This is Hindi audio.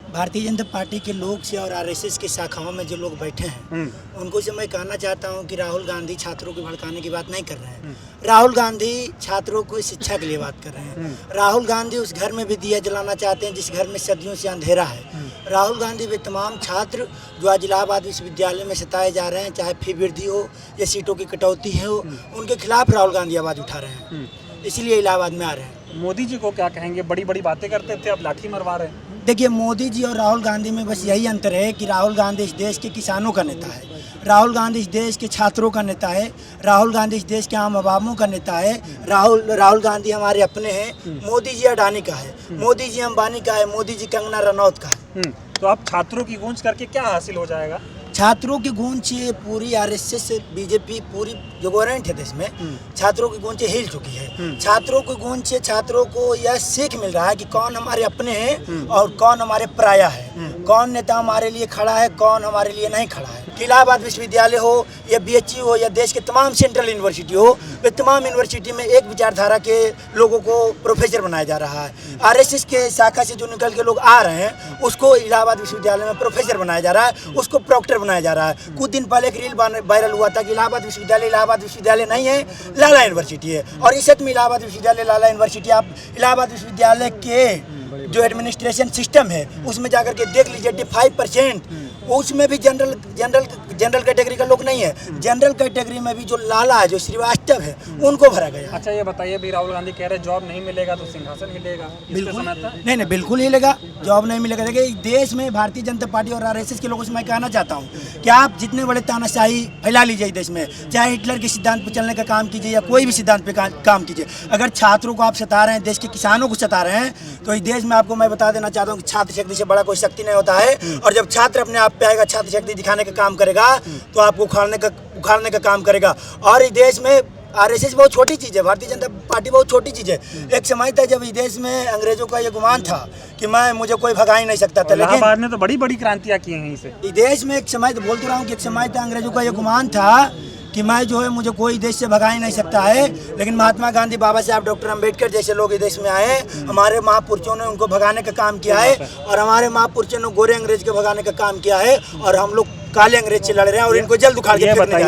भारतीय जनता पार्टी के लोग से और आरएसएस की शाखाओं में जो लोग बैठे हैं उनको से मैं कहना चाहता हूं कि राहुल गांधी छात्रों को भड़काने की बात नहीं कर रहे हैं। राहुल गांधी छात्रों को शिक्षा के लिए बात कर रहे हैं। राहुल गांधी उस घर में भी दिया जलाना चाहते हैं जिस घर में सदियों से अंधेरा है। राहुल गांधी वे तमाम छात्र जो आज इलाहाबाद विश्वविद्यालय में सताए जा रहे हैं, चाहे फी वृद्धि हो या सीटों की कटौती हो, उनके खिलाफ राहुल गांधी आवाज़ उठा रहे हैं, इसलिए इलाहाबाद में आ रहे हैं। मोदी जी को क्या कहेंगे? बड़ी बड़ी बातें करते थे, अब लाठी मरवा रहे हैं। देखिए, मोदी जी और राहुल गांधी में बस यही अंतर है कि राहुल गांधी इस देश के किसानों का नेता है, राहुल गांधी इस देश के छात्रों का नेता है, राहुल गांधी इस देश के आम आवामों का नेता है, राहुल गांधी हमारे अपने हैं। मोदी जी अडानी का है, मोदी जी अंबानी का है, मोदी जी कंगना रनौत का है। तो अब छात्रों की गूंज करके क्या हासिल हो जाएगा? छात्रों की गूंज से पूरी आरएसएस बीजेपी पूरी जो गवर्नमेंट है देश में, छात्रों की गूंज से हिल चुकी है। छात्रों की गूंज से छात्रों को यह सीख मिल रहा है कि कौन हमारे अपने हैं और कौन हमारे पराया है, कौन नेता हमारे लिए खड़ा है, कौन हमारे लिए नहीं खड़ा है। इलाहाबाद विश्वविद्यालय हो या बीएचयू हो या देश के तमाम सेंट्रल यूनिवर्सिटी हो, वे तमाम यूनिवर्सिटी में एक विचारधारा के लोगों को प्रोफेसर बनाया जा रहा है। आरएसएस के शाखा से जो निकल के लोग आ रहे हैं उसको इलाहाबाद विश्वविद्यालय में प्रोफेसर बनाया जा रहा है, उसको प्रोक्टर बनाया जा रहा है। कुछ दिन पहले एक रील वायरल हुआ था कि इलाहाबाद विश्वविद्यालय नहीं है, लाला यूनिवर्सिटी है। और इस में इलाहाबाद विश्वविद्यालय लाला यूनिवर्सिटी, आप इलाहाबाद विश्वविद्यालय के जो एडमिनिस्ट्रेशन सिस्टम है उसमें जाकर के देख लीजिए, 85% उसमें भी जनरल कैटेगरी का लोग नहीं है। जनरल कैटेगरी में भी जो लाला है, जो श्रीवास्तव है, उनको भरा गया। अच्छा, ये बताइए, भी राहुल गांधी कह रहे हैं जॉब नहीं मिलेगा तो सिंहासन हिलेगा, बिल्कुल नहीं, बिल्कुल हिलेगा, जॉब नहीं मिलेगा। देखिए, देश में भारतीय जनता पार्टी और आरएसएस के लोगों से मैं कहना चाहता हूँ कि आप जितने बड़े तानाशाही फैला लीजिए देश में, चाहे हिटलर के सिद्धांत पर चलने का काम कीजिए या कोई भी सिद्धांत पे काम कीजिए, अगर छात्रों को आप सता रहे हैं, देश के किसानों को सता रहे हैं, तो इस देश में आपको मैं बता देना चाहता हूँ कि छात्र शक्ति से बड़ा कोई शक्ति नहीं होता है। और जब छात्र अपने आप पे आएगा, छात्र शक्ति दिखाने का काम करेगा, तो आपको उखाड़ने का काम करेगा। और इस देश में आरएसएस बहुत छोटी चीज़ है, भारतीय जनता पार्टी बहुत छोटी चीज़ है। एक समय था जब इस देश में अंग्रेजों का ये गुमान था कि मुझे कोई भगा ही नहीं सकता था, लेकिन इलाहाबाद ने तो बड़ी बड़ी क्रांतियां की हैं इसे। इस देश में एक समय, तो बोल तो रहा हूँ कि एक समय था अंग्रेजों का ये गुमान था कि मुझे कोई देश से भगा ही नहीं सकता है। लेकिन महात्मा गांधी, बाबा साहब डॉक्टर अम्बेडकर जैसे लोग इस देश में आए, हमारे महापुरुषों ने उनको भगाने का काम किया है। और हमारे महापुरुषों ने गोरे अंग्रेज के भगाने का काम किया है, और हम लोग काले अंग्रेज से लड़ रहे हैं और इनको जल्द उखाड़ के फेंकने जा रहे हैं।